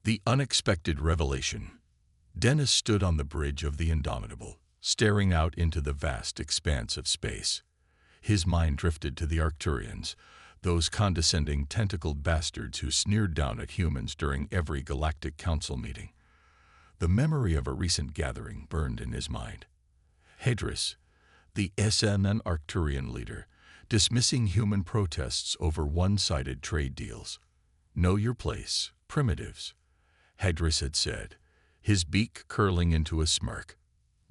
The unexpected revelation. Dennis stood on the bridge of the Indomitable, staring out into the vast expanse of space. His mind drifted to the Arcturians, those condescending tentacled bastards who sneered down at humans during every Galactic Council meeting. The memory of a recent gathering burned in his mind. Hadris, the SNN Arcturian leader, dismissing human protests over one-sided trade deals. "Know your place, primitives," Hadris had said, his beak curling into a smirk.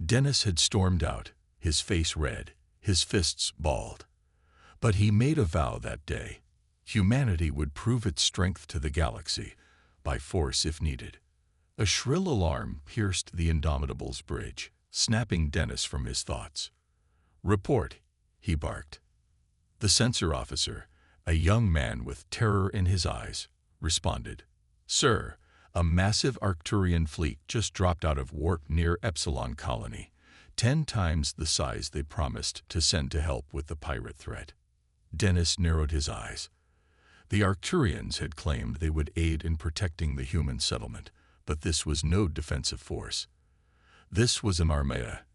Dennis had stormed out, his face red, his fists balled. But he made a vow that day. Humanity would prove its strength to the galaxy, by force if needed. A shrill alarm pierced the Indomitable's bridge, snapping Dennis from his thoughts. "Report," he barked. The sensor officer, a young man with terror in his eyes, responded. "Sir, a massive Arcturian fleet just dropped out of warp near Epsilon Colony, 10 times the size they promised to send to help with the pirate threat." Dennis narrowed his eyes. The Arcturians had claimed they would aid in protecting the human settlement, but this was no defensive force. This was an Armada,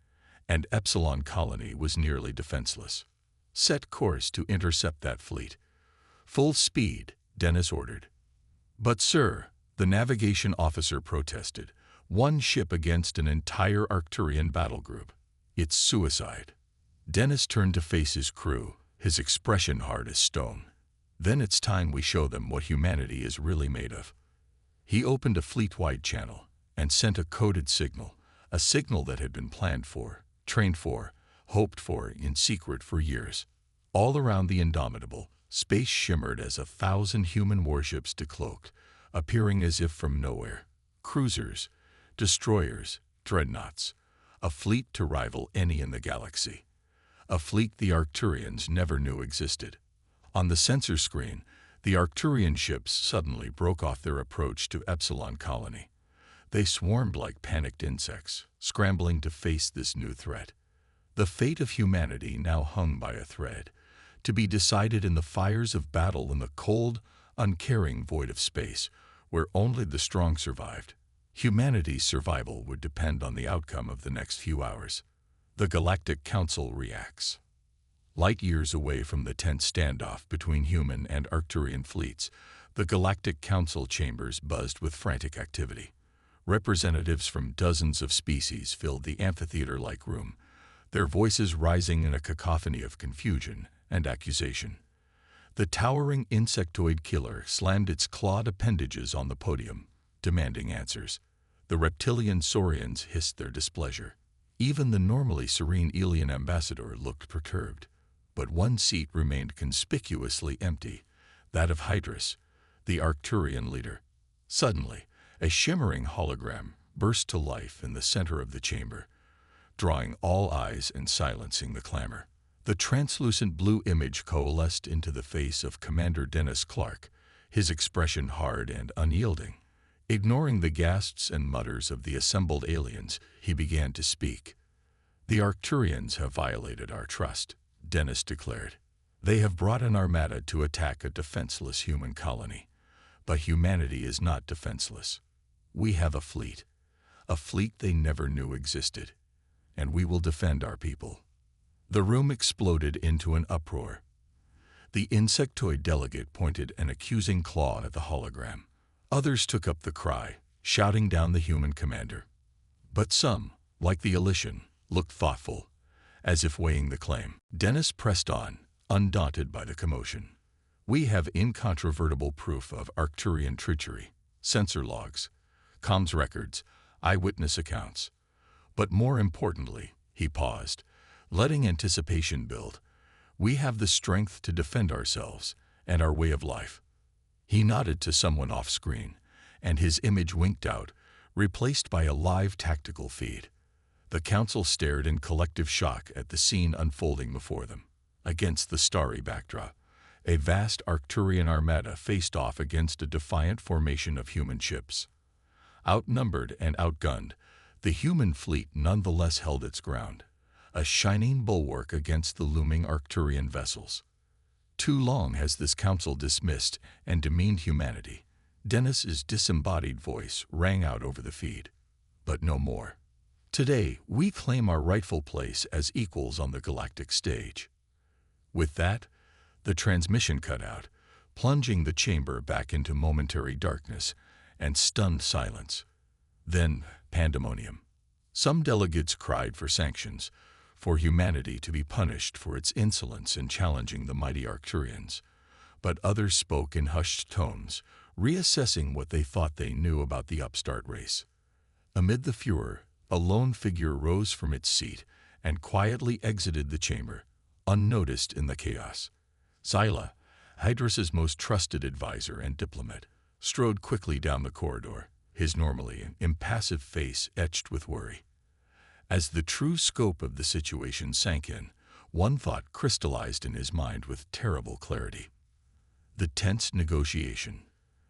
and Epsilon Colony was nearly defenseless. "Set course to intercept that fleet. Full speed," Dennis ordered. "But sir," the navigation officer protested, "one ship against an entire Arcturian battle group. It's suicide." Dennis turned to face his crew, his expression hard as stone. "Then it's time we show them what humanity is really made of." He opened a fleet-wide channel and sent a coded signal, a signal that had been planned for, trained for, hoped for in secret for years. All around the Indomitable, space shimmered as 1,000 human warships decloaked, appearing as if from nowhere. Cruisers, destroyers, dreadnoughts, a fleet to rival any in the galaxy. A fleet the Arcturians never knew existed. On the sensor screen, the Arcturian ships suddenly broke off their approach to Epsilon Colony. They swarmed like panicked insects, scrambling to face this new threat. The fate of humanity now hung by a thread, to be decided in the fires of battle in the cold, uncaring void of space, where only the strong survived. Humanity's survival would depend on the outcome of the next few hours. The Galactic Council reacts. Light years away from the tense standoff between human and Arcturian fleets, the Galactic Council chambers buzzed with frantic activity. Representatives from dozens of species filled the amphitheater-like room, their voices rising in a cacophony of confusion and accusation. The towering insectoid killer slammed its clawed appendages on the podium, demanding answers. The reptilian saurians hissed their displeasure. Even the normally serene alien ambassador looked perturbed. But one seat remained conspicuously empty, that of Hadris, the Arcturian leader. Suddenly, a shimmering hologram burst to life in the center of the chamber, drawing all eyes and silencing the clamor. The translucent blue image coalesced into the face of Commander Dennis Clark, his expression hard and unyielding. Ignoring the gasps and mutters of the assembled aliens, he began to speak. "The Arcturians have violated our trust," Dennis declared. "They have brought an armada to attack a defenseless human colony. But humanity is not defenseless. We have a fleet they never knew existed, and we will defend our people." The room exploded into an uproar. The insectoid delegate pointed an accusing claw at the hologram. Others took up the cry, shouting down the human commander. But some, like the Elysian, looked thoughtful, as if weighing the claim. Dennis pressed on, undaunted by the commotion. "We have incontrovertible proof of Arcturian treachery, sensor logs, comms records, eyewitness accounts. But more importantly," he paused, letting anticipation build, "we have the strength to defend ourselves and our way of life." He nodded to someone off-screen, and his image winked out, replaced by a live tactical feed. The council stared in collective shock at the scene unfolding before them. Against the starry backdrop, a vast Arcturian armada faced off against a defiant formation of human ships. Outnumbered and outgunned, the human fleet nonetheless held its ground, a shining bulwark against the looming Arcturian vessels. Too long has this council dismissed and demeaned humanity, Dennis's disembodied voice rang out over the feed. But no more. Today, we claim our rightful place as equals on the galactic stage. With that, the transmission cut out, plunging the chamber back into momentary darkness and stunned silence. Then, pandemonium. Some delegates cried for sanctions, for humanity to be punished for its insolence in challenging the mighty Arcturians. But others spoke in hushed tones, reassessing what they thought they knew about the upstart race. Amid the furor, a lone figure rose from its seat and quietly exited the chamber, unnoticed in the chaos. Zyla, Hydras's most trusted advisor and diplomat, strode quickly down the corridor, his normally impassive face etched with worry. As the true scope of the situation sank in, one thought crystallized in his mind with terrible clarity. The tense negotiation.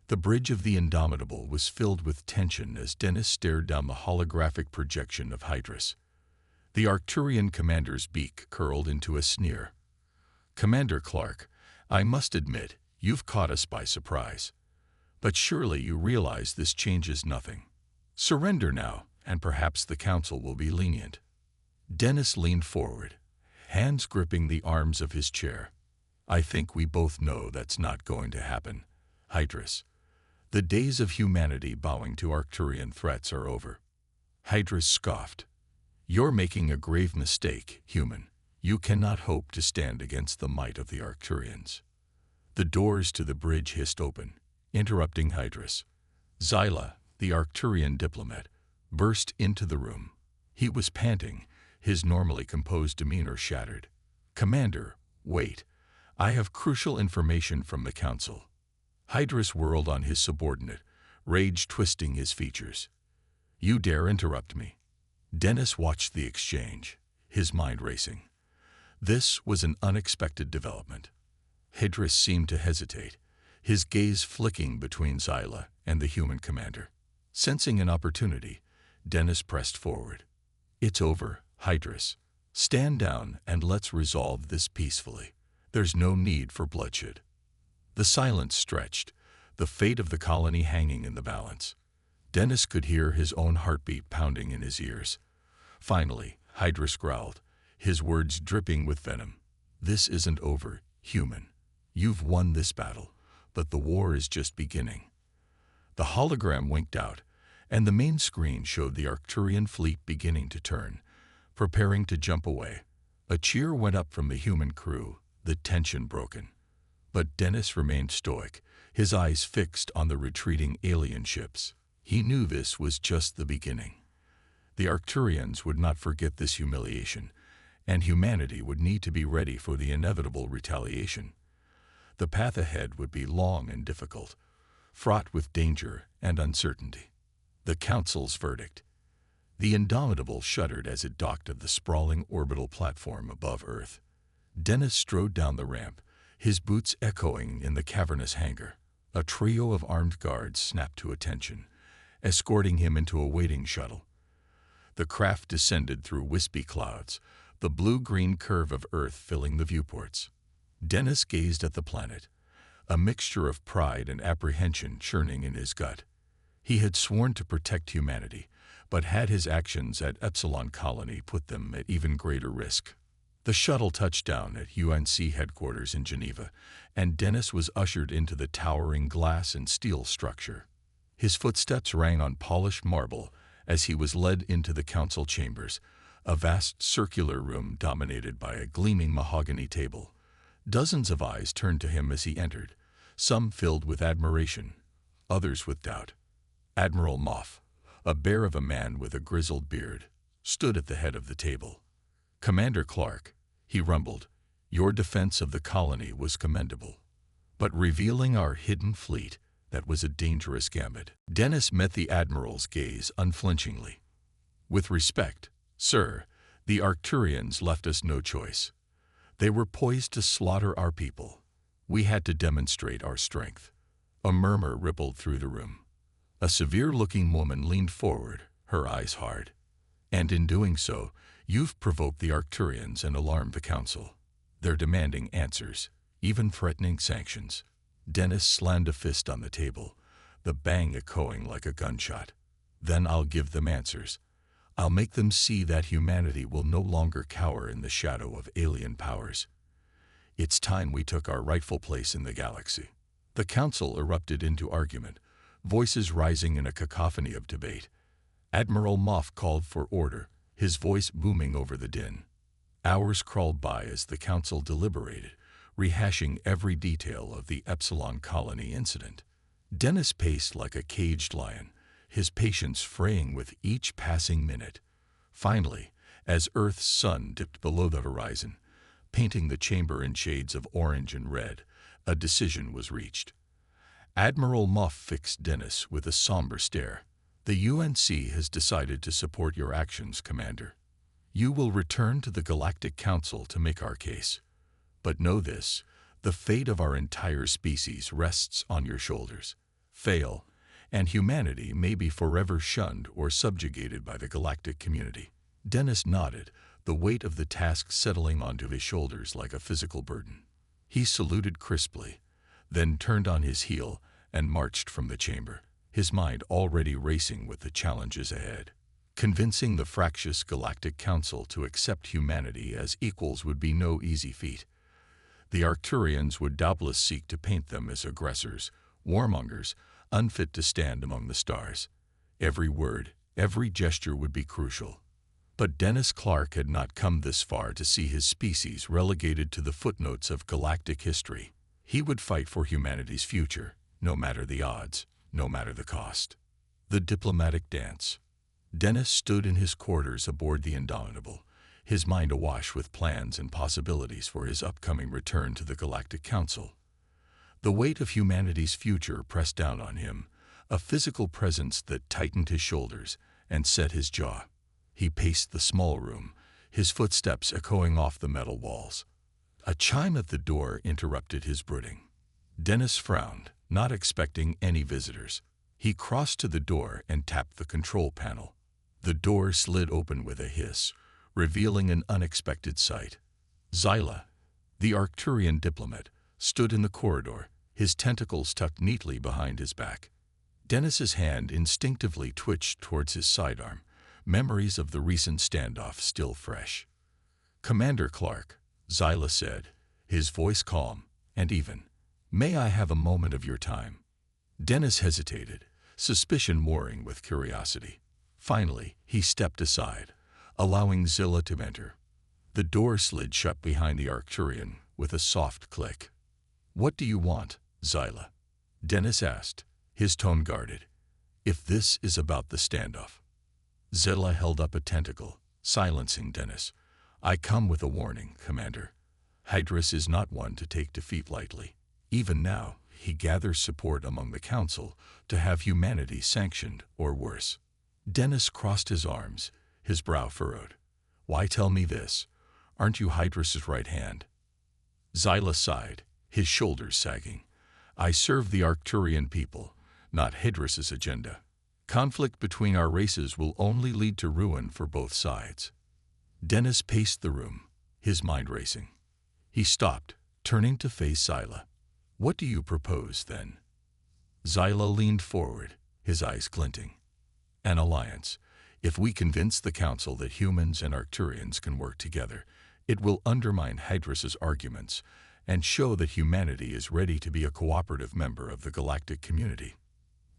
The bridge of the Indomitable was filled with tension as Dennis stared down the holographic projection of Hydras. The Arcturian commander's beak curled into a sneer. "Commander Clark, I must admit, you've caught us by surprise. But surely you realize this changes nothing. Surrender now, and perhaps the Council will be lenient." Dennis leaned forward, hands gripping the arms of his chair. "I think we both know that's not going to happen, Hydras. The days of humanity bowing to Arcturian threats are over." Hydras scoffed. "You're making a grave mistake, human. You cannot hope to stand against the might of the Arcturians." The doors to the bridge hissed open, interrupting Hydras. Zyla, the Arcturian diplomat, burst into the room. He was panting, his normally composed demeanor shattered. "Commander, wait. I have crucial information from the Council." Hydras whirled on his subordinate, rage twisting his features. "You dare interrupt me?" Dennis watched the exchange, his mind racing. This was an unexpected development. Hydras seemed to hesitate, his gaze flicking between Zyla and the human commander. Sensing an opportunity, Dennis pressed forward. "It's over, Hydras. Stand down and let's resolve this peacefully. There's no need for bloodshed." The silence stretched, the fate of the colony hanging in the balance. Dennis could hear his own heartbeat pounding in his ears. Finally, Hydras growled, his words dripping with venom. "This isn't over, human. You've won this battle, but the war is just beginning." The hologram winked out, and the main screen showed the Arcturian fleet beginning to turn, preparing to jump away. A cheer went up from the human crew, the tension broken. But Dennis remained stoic, his eyes fixed on the retreating alien ships. He knew this was just the beginning. The Arcturians would not forget this humiliation, and humanity would need to be ready for the inevitable retaliation. The path ahead would be long and difficult, fraught with danger and uncertainty. The Council's verdict. The Indomitable shuddered as it docked at the sprawling orbital platform above Earth. Dennis strode down the ramp, his boots echoing in the cavernous hangar. A trio of armed guards snapped to attention, escorting him into a waiting shuttle. The craft descended through wispy clouds, the blue-green curve of Earth filling the viewports. Dennis gazed at the planet, a mixture of pride and apprehension churning in his gut. He had sworn to protect humanity, but had his actions at Epsilon Colony put them at even greater risk? The shuttle touched down at UNC headquarters in Geneva, and Dennis was ushered into the towering glass and steel structure. His footsteps rang on polished marble as he was led into the council chambers, a vast circular room dominated by a gleaming mahogany table. Dozens of eyes turned to him as he entered, some filled with admiration, others with doubt. Admiral Moff, a bear of a man with a grizzled beard, stood at the head of the table. "Commander Clark," he rumbled, "your defense of the colony was commendable. But revealing our hidden fleet, that was a dangerous gambit." Dennis met the Admiral's gaze unflinchingly. "With respect, sir, the Arcturians left us no choice. They were poised to slaughter our people. We had to demonstrate our strength." A murmur rippled through the room. A severe-looking woman leaned forward, her eyes hard. "And in doing so, you've provoked the Arcturians and alarmed the Council. They're demanding answers, even threatening sanctions." Dennis slammed a fist on the table, the bang echoing like a gunshot. Then I'll give them answers. I'll make them see that humanity will no longer cower in the shadow of alien powers. It's time we took our rightful place in the galaxy. The council erupted into argument, voices rising in a cacophony of debate. Admiral Moff called for order, his voice booming over the din. Hours crawled by as the council deliberated, rehashing every detail of the Epsilon colony incident. Dennis paced like a caged lion, his patience fraying with each passing minute. Finally, as Earth's sun dipped below the horizon, painting the chamber in shades of orange and red, a decision was reached. Admiral Moff fixed Dennis with a somber stare. The UNC has decided to support your actions, Commander. You will return to the Galactic Council to make our case. But know this, the fate of our entire species rests on your shoulders. Fail, and humanity may be forever shunned or subjugated by the galactic community. Dennis nodded, the weight of the task settling onto his shoulders like a physical burden. He saluted crisply, then turned on his heel and marched from the chamber, his mind already racing with the challenges ahead. Convincing the fractious Galactic Council to accept humanity as equals would be no easy feat. The Arcturians would doubtless seek to paint them as aggressors, warmongers, unfit to stand among the stars. Every word, every gesture would be crucial. But Dennis Clark had not come this far to see his species relegated to the footnotes of galactic history. He would fight for humanity's future, no matter the odds, no matter the cost. The diplomatic dance. Dennis stood in his quarters aboard the Indomitable, his mind awash with plans and possibilities for his upcoming return to the Galactic Council. The weight of humanity's future pressed down on him, a physical presence that tightened his shoulders and set his jaw. He paced the small room, his footsteps echoing off the metal walls. A chime at the door interrupted his brooding. Dennis frowned, not expecting any visitors. He crossed to the door and tapped the control panel. The door slid open with a hiss, revealing an unexpected sight. Zyla, the Arcturian diplomat, stood in the corridor, his tentacles tucked neatly behind his back. Dennis's hand instinctively twitched towards his sidearm, memories of the recent standoff still fresh. "Commander Clark," Zyla said, his voice calm and even. "May I have a moment of your time?" Dennis hesitated, suspicion warring with curiosity. Finally, he stepped aside, allowing Zyla to enter. The door slid shut behind the Arcturian with a soft click. "What do you want, Zyla?" Dennis asked, his tone guarded. "If this is about the standoff." Zyla held up a tentacle, silencing Dennis. "I come with a warning, Commander. Hydrus is not one to take defeat lightly. Even now, he gathers support among the Council to have humanity sanctioned or worse." Dennis crossed his arms, his brow furrowed. "Why tell me this? Aren't you Hydrus's right hand?" Zyla sighed, his shoulders sagging. "I serve the Arcturian people, not Hydrus's agenda. Conflict between our races will only lead to ruin for both sides." Dennis paced the room, his mind racing. He stopped, turning to face Zyla. "What do you propose, then?" Zyla leaned forward, his eyes glinting. "An alliance. If we convince the Council that humans and Arcturians can work together, it will undermine Hydrus's arguments and show that humanity is ready to be a cooperative member of the galactic community."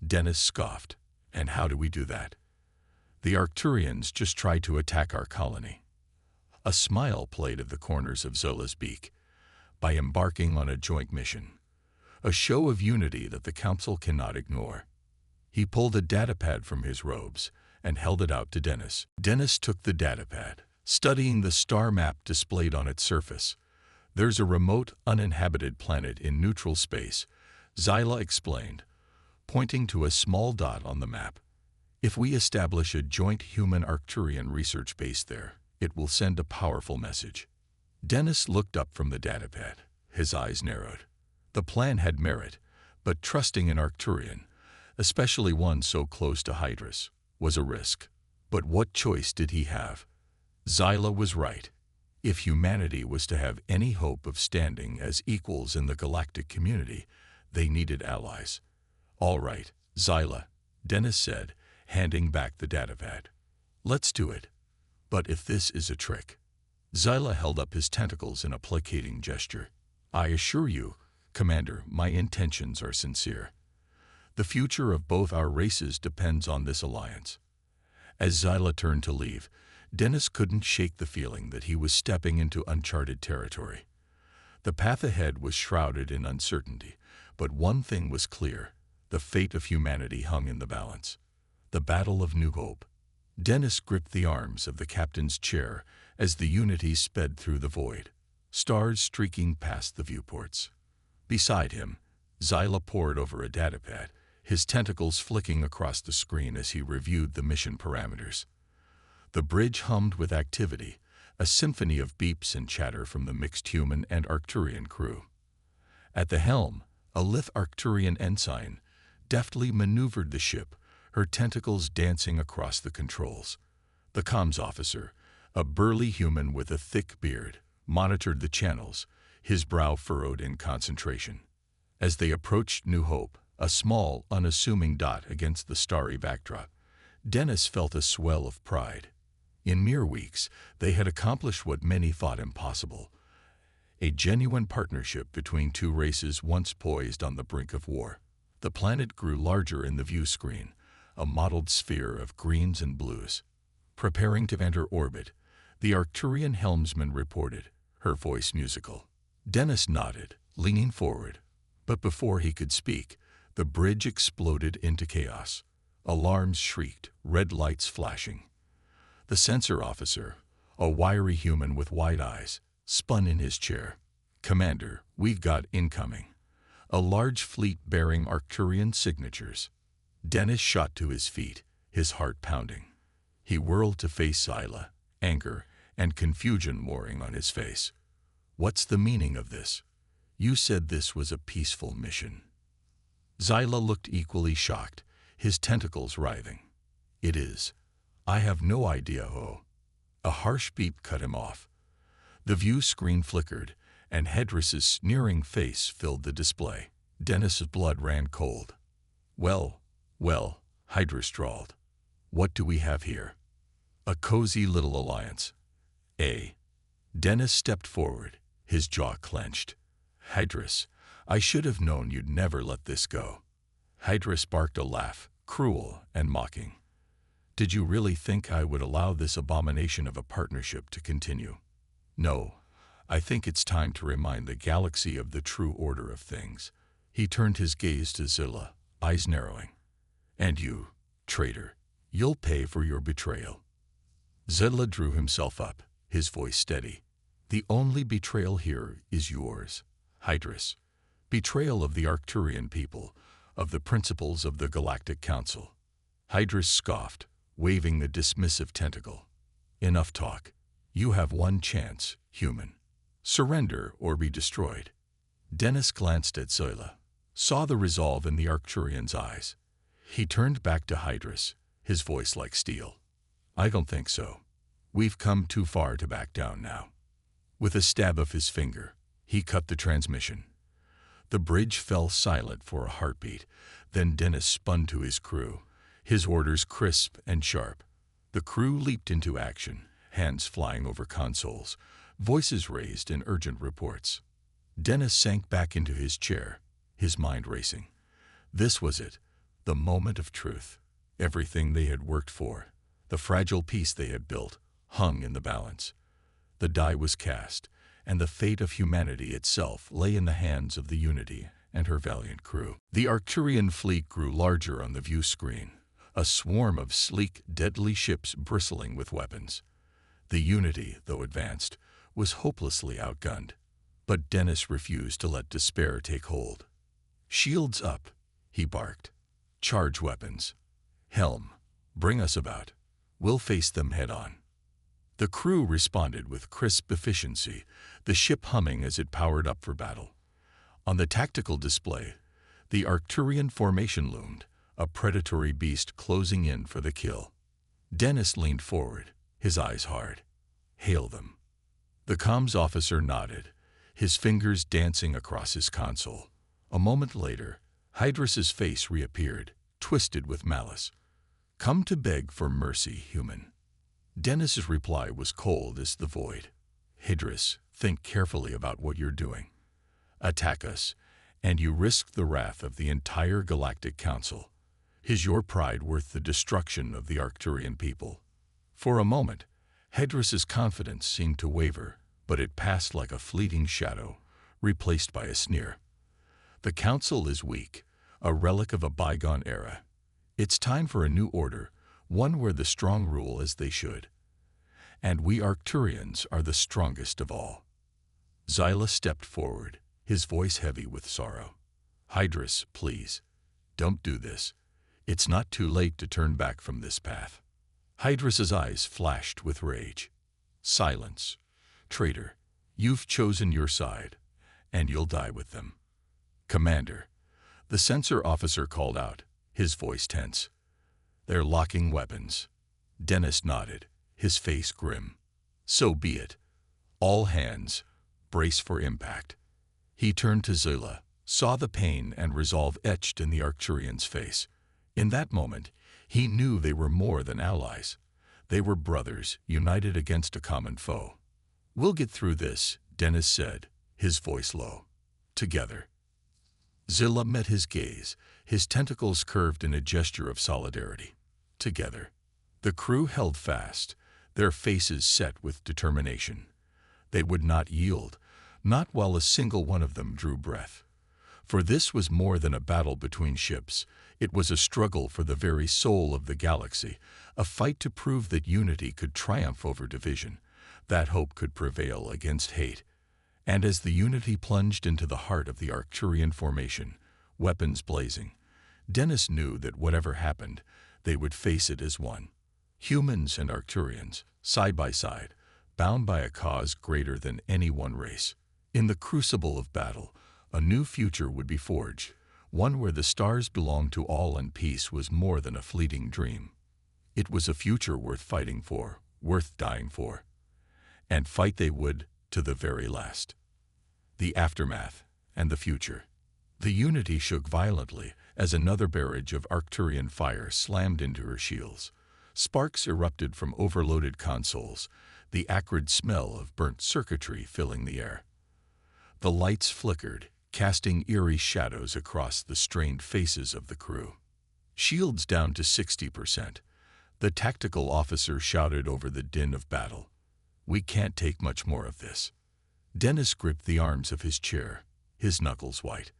Dennis scoffed. "And how do we do that?" "The Arcturians just tried to attack our colony." A smile played at the corners of Zola's beak. "By embarking on a joint mission. A show of unity that the Council cannot ignore." He pulled a datapad from his robes and held it out to Dennis. Dennis took the datapad, studying the star map displayed on its surface. "There's a remote, uninhabited planet in neutral space," Zyla explained, pointing to a small dot on the map. "If we establish a joint human-Arcturian research base there, it will send a powerful message." Dennis looked up from the datapad, his eyes narrowed. The plan had merit, but trusting an Arcturian, especially one so close to Hydrus, was a risk. But what choice did he have? Zyla was right. If humanity was to have any hope of standing as equals in the galactic community, they needed allies. "All right," Xyla, Dennis said, handing back the datapad. Let's do it. But if this is a trick. Xyla held up his tentacles in a placating gesture. I assure you, Commander, my intentions are sincere. The future of both our races depends on this alliance. As Xyla turned to leave, Dennis couldn't shake the feeling that he was stepping into uncharted territory. The path ahead was shrouded in uncertainty, but one thing was clear: the fate of humanity hung in the balance. The Battle of Nugo. Dennis gripped the arms of the captain's chair as the Unity sped through the void, stars streaking past the viewports. Beside him, Xyla pored over a datapad, his tentacles flicking across the screen as he reviewed the mission parameters. The bridge hummed with activity, a symphony of beeps and chatter from the mixed human and Arcturian crew. At the helm, a lithe Arcturian ensign deftly maneuvered the ship, her tentacles dancing across the controls. The comms officer, a burly human with a thick beard, monitored the channels, his brow furrowed in concentration. As they approached New Hope, a small, unassuming dot against the starry backdrop, Dennis felt a swell of pride. In mere weeks, they had accomplished what many thought impossible: a genuine partnership between two races once poised on the brink of war. The planet grew larger in the view screen, a mottled sphere of greens and blues. Preparing to enter orbit, the Arcturian helmsman reported, her voice musical. Dennis nodded, leaning forward, but before he could speak, the bridge exploded into chaos. Alarms shrieked, red lights flashing. The sensor officer, a wiry human with wide eyes, spun in his chair. Commander, we've got incoming. A large fleet bearing Arcturian signatures. Dennis shot to his feet, his heart pounding. He whirled to face Xyla, anger and confusion mooring on his face. What's the meaning of this? You said this was a peaceful mission. Xyla looked equally shocked, his tentacles writhing. It is. I have no idea, oh. A harsh beep cut him off. The view screen flickered, and Hedris's sneering face filled the display. Dennis's blood ran cold. Well, Hydrus drawled. What do we have here? A cozy little alliance. Dennis stepped forward, his jaw clenched. Hydrus, I should have known you'd never let this go. Hydrus barked a laugh, cruel and mocking. Did you really think I would allow this abomination of a partnership to continue? No, I think it's time to remind the galaxy of the true order of things. He turned his gaze to Xyla, eyes narrowing. And you, traitor, you'll pay for your betrayal. Xyla drew himself up, his voice steady. The only betrayal here is yours, Hydrus. Betrayal of the Arcturian people, of the principles of the Galactic Council. Hydrus scoffed, waving the dismissive tentacle. Enough talk. You have one chance, human. Surrender or be destroyed. Dennis glanced at Xyla, saw the resolve in the Arcturian's eyes. He turned back to Hydrus, his voice like steel. I don't think so. We've come too far to back down now. With a stab of his finger, he cut the transmission. The bridge fell silent for a heartbeat, then Dennis spun to his crew, his orders crisp and sharp. The crew leaped into action, hands flying over consoles, voices raised in urgent reports. Dennis sank back into his chair, his mind racing. This was it, the moment of truth. Everything they had worked for, the fragile peace they had built, hung in the balance. The die was cast, and the fate of humanity itself lay in the hands of the Unity and her valiant crew. The Arcturian fleet grew larger on the view screen, a swarm of sleek, deadly ships bristling with weapons. The Unity, though advanced, was hopelessly outgunned. But Dennis refused to let despair take hold. Shields up, he barked. Charge weapons. Helm, bring us about. We'll face them head-on. The crew responded with crisp efficiency, the ship humming as it powered up for battle. On the tactical display, the Arcturian formation loomed, a predatory beast closing in for the kill. Dennis leaned forward, his eyes hard. Hail them. The comms officer nodded, his fingers dancing across his console. A moment later, Hydrus's face reappeared, twisted with malice. "Come to beg for mercy, human." Dennis's reply was cold as the void. "Hydrus, think carefully about what you're doing. Attack us, and you risk the wrath of the entire Galactic Council. Is your pride worth the destruction of the Arcturian people?" For a moment, Hydrus's confidence seemed to waver, but it passed like a fleeting shadow, replaced by a sneer. "The Council is weak, a relic of a bygone era. It's time for a new order, one where the strong rule as they should. And we Arcturians are the strongest of all." Xyla stepped forward, his voice heavy with sorrow. "Hydrus, please, don't do this. It's not too late to turn back from this path." Hydrus's eyes flashed with rage. "Silence, traitor. You've chosen your side, and you'll die with them." "Commander," the censor officer called out, his voice tense. "They're locking weapons." Dennis nodded, his face grim. "So be it. All hands, brace for impact." He turned to Xyla, saw the pain and resolve etched in the Arcturian's face. In that moment, he knew they were more than allies. They were brothers, united against a common foe. "We'll get through this," Dennis said, his voice low. "Together." Xyla met his gaze, his tentacles curved in a gesture of solidarity. Together. The crew held fast, their faces set with determination. They would not yield, not while a single one of them drew breath. For this was more than a battle between ships. It was a struggle for the very soul of the galaxy, a fight to prove that unity could triumph over division, that hope could prevail against hate. And as the unity plunged into the heart of the Arcturian formation, weapons blazing, Dennis knew that whatever happened, they would face it as one. Humans and Arcturians, side by side, bound by a cause greater than any one race. In the crucible of battle, a new future would be forged, one where the stars belonged to all and peace was more than a fleeting dream. It was a future worth fighting for, worth dying for. And fight they would, to the very last. The aftermath, and the future. The Unity shook violently as another barrage of Arcturian fire slammed into her shields. Sparks erupted from overloaded consoles, the acrid smell of burnt circuitry filling the air. The lights flickered, casting eerie shadows across the strained faces of the crew. "Shields down to 60%. The tactical officer shouted over the din of battle. "We can't take much more of this." Dennis gripped the arms of his chair, his knuckles white.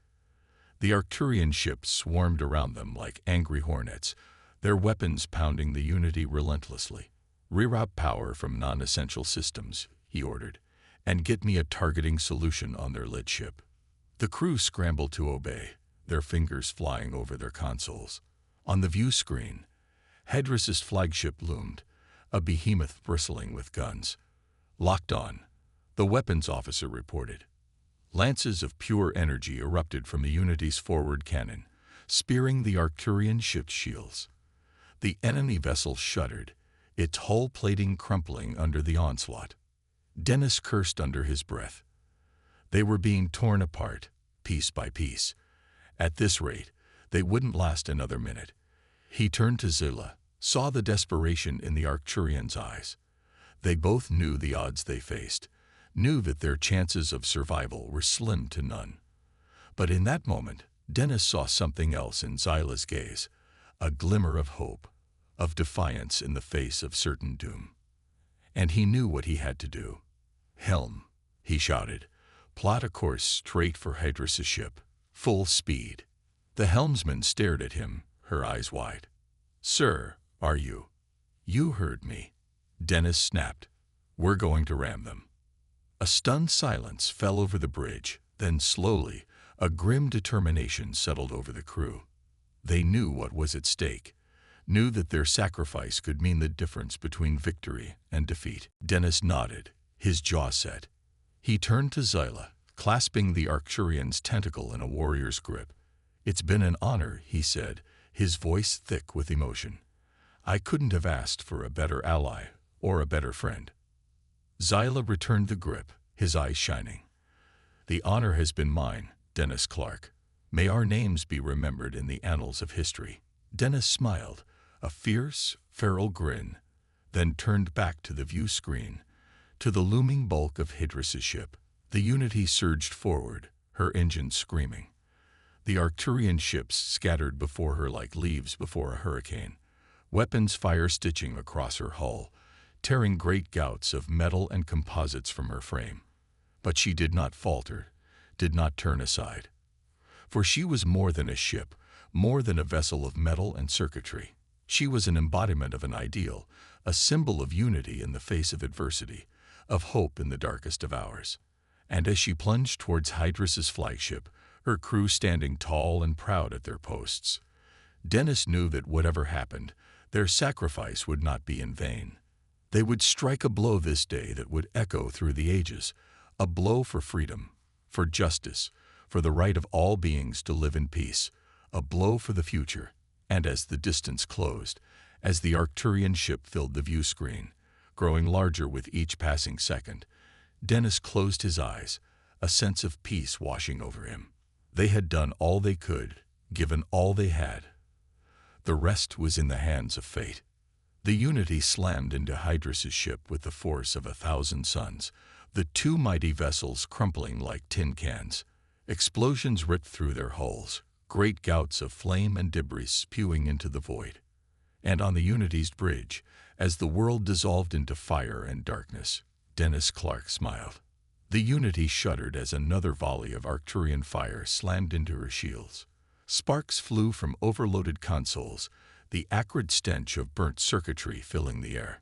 The Arcturian ships swarmed around them like angry hornets, their weapons pounding the Unity relentlessly. "Reroute power from non-essential systems," he ordered, "and get me a targeting solution on their lead ship." The crew scrambled to obey, their fingers flying over their consoles. On the view screen, Hydrus's flagship loomed, a behemoth bristling with guns. "Locked on," the weapons officer reported. Lances of pure energy erupted from the Unity's forward cannon, spearing the Arcturian ship's shields. The enemy vessel shuddered, its hull plating crumpling under the onslaught. Dennis cursed under his breath. They were being torn apart, piece by piece. At this rate, they wouldn't last another minute. He turned to Xyla, saw the desperation in the Arcturians' eyes. They both knew the odds they faced, knew that their chances of survival were slim to none. But in that moment, Dennis saw something else in Xyla's gaze, a glimmer of hope, of defiance in the face of certain doom. And he knew what he had to do. "Helm," he shouted. "Plot a course straight for Hydrus's ship, full speed." The helmsman stared at him, her eyes wide. "Sir, are you?" "You heard me," Dennis snapped. "We're going to ram them." A stunned silence fell over the bridge, then slowly, a grim determination settled over the crew. They knew what was at stake, knew that their sacrifice could mean the difference between victory and defeat. Dennis nodded, his jaw set. He turned to Xyla, clasping the Arcturian's tentacle in a warrior's grip. "It's been an honor," he said, his voice thick with emotion. "I couldn't have asked for a better ally or a better friend." Xyla returned the grip, his eyes shining. "The honor has been mine, Dennis Clark. May our names be remembered in the annals of history." Dennis smiled, a fierce, feral grin, then turned back to the view screen, to the looming bulk of Hydrus's ship. The Unity surged forward, her engines screaming. The Arcturian ships scattered before her like leaves before a hurricane, weapons fire-stitching across her hull, tearing great gouts of metal and composites from her frame. But she did not falter, did not turn aside. For she was more than a ship, more than a vessel of metal and circuitry. She was an embodiment of an ideal, a symbol of unity in the face of adversity, of hope in the darkest of hours. And as she plunged towards Hydrus's flagship, her crew standing tall and proud at their posts, Dennis knew that whatever happened, their sacrifice would not be in vain. They would strike a blow this day that would echo through the ages, a blow for freedom, for justice, for the right of all beings to live in peace, a blow for the future. And as the distance closed, as the Arcturian ship filled the view screen, growing larger with each passing second, Dennis closed his eyes, a sense of peace washing over him. They had done all they could, given all they had. The rest was in the hands of fate. The Unity slammed into Hydrus's ship with the force of 1,000 suns, the two mighty vessels crumpling like tin cans. Explosions ripped through their hulls, great gouts of flame and debris spewing into the void. And on the Unity's bridge, as the world dissolved into fire and darkness, Dennis Clark smiled. The Unity shuddered as another volley of Arcturian fire slammed into her shields. Sparks flew from overloaded consoles, the acrid stench of burnt circuitry filling the air.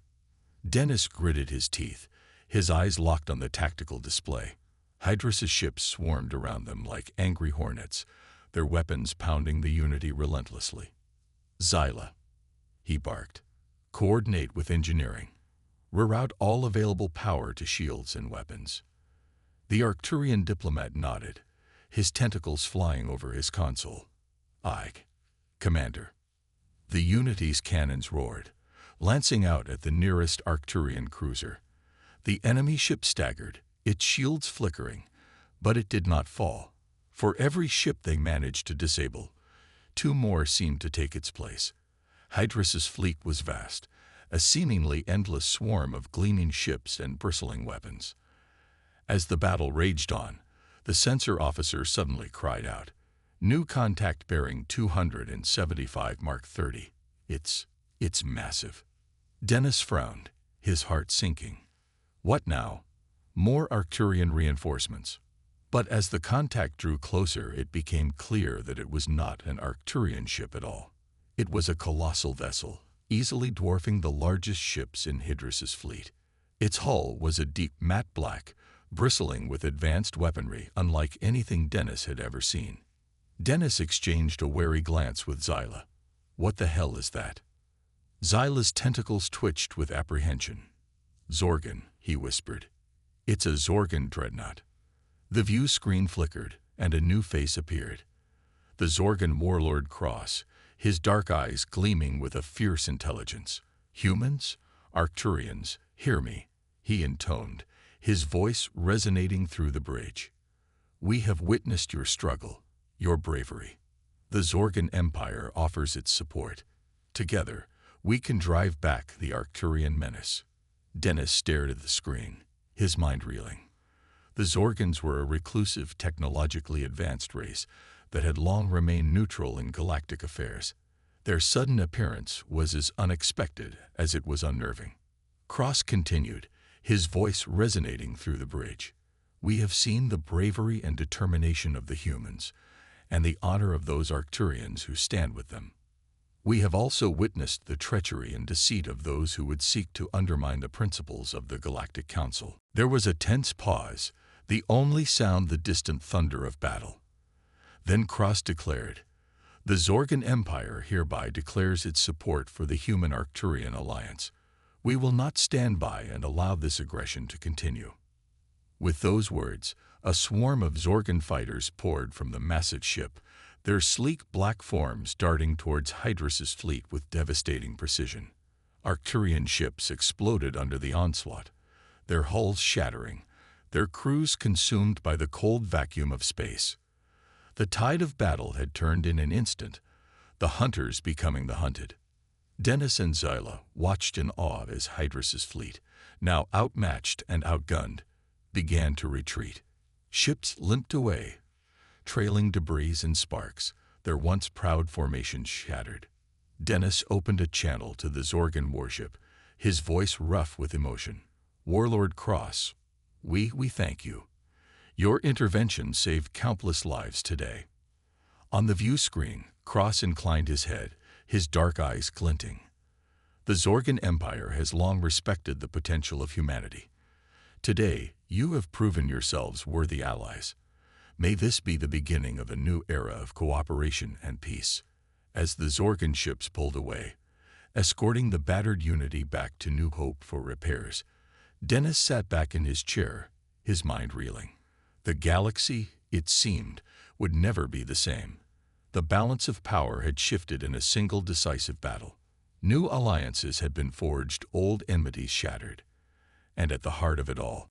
Dennis gritted his teeth, his eyes locked on the tactical display. Hydrus's ships swarmed around them like angry hornets, their weapons pounding the Unity relentlessly. "Xyla," he barked. "Coordinate with engineering. Reroute all available power to shields and weapons." The Arcturian diplomat nodded, his tentacles flying over his console. "Aye, Commander." The Unity's cannons roared, lancing out at the nearest Arcturian cruiser. The enemy ship staggered, its shields flickering, but it did not fall. For every ship they managed to disable, two more seemed to take its place. Hydrus's fleet was vast, a seemingly endless swarm of gleaming ships and bristling weapons. As the battle raged on, the sensor officer suddenly cried out, "New contact bearing 275 Mark 30. It's massive." Dennis frowned, his heart sinking. What now? More Arcturian reinforcements. But as the contact drew closer, it became clear that it was not an Arcturian ship at all. It was a colossal vessel, easily dwarfing the largest ships in Hydrus's fleet. Its hull was a deep matte black, bristling with advanced weaponry unlike anything Dennis had ever seen. Dennis exchanged a wary glance with Xyla. "What the hell is that?" Xyla's tentacles twitched with apprehension. "Zorgan," he whispered. "It's a Zorgan dreadnought." The view screen flickered, and a new face appeared. The Zorgan warlord Cross, his dark eyes gleaming with a fierce intelligence. "Humans? Arcturians, hear me," he intoned, his voice resonating through the bridge. "We have witnessed your struggle, your bravery. The Zorgan Empire offers its support. Together, we can drive back the Arcturian menace." Dennis stared at the screen, his mind reeling. The Zorgans were a reclusive, technologically advanced race that had long remained neutral in galactic affairs. Their sudden appearance was as unexpected as it was unnerving. Cross continued, his voice resonating through the bridge. "We have seen the bravery and determination of the humans, and the honor of those Arcturians who stand with them. We have also witnessed the treachery and deceit of those who would seek to undermine the principles of the Galactic Council." There was a tense pause, the only sound the distant thunder of battle. Then Cross declared, "The Zorgan Empire hereby declares its support for the human Arcturian alliance. We will not stand by and allow this aggression to continue." With those words, a swarm of Zorgan fighters poured from the massive ship, their sleek black forms darting towards Hydrus's fleet with devastating precision. Arcturian ships exploded under the onslaught, their hulls shattering, their crews consumed by the cold vacuum of space. The tide of battle had turned in an instant, the hunters becoming the hunted. Dennis and Zyla watched in awe as Hydras's fleet, now outmatched and outgunned, began to retreat. Ships limped away, trailing debris and sparks, their once proud formations shattered. Dennis opened a channel to the Zorgan warship, his voice rough with emotion. "Warlord Cross, we thank you. Your intervention saved countless lives today." On the view screen, Cross inclined his head, his dark eyes glinting. The Zorgan Empire has long respected the potential of humanity. Today, you have proven yourselves worthy allies. May this be the beginning of a new era of cooperation and peace. As the Zorgan ships pulled away, escorting the battered Unity back to New Hope for repairs, Dennis sat back in his chair, his mind reeling. The galaxy, it seemed, would never be the same. The balance of power had shifted in a single decisive battle. New alliances had been forged, old enmities shattered. And at the heart of it all,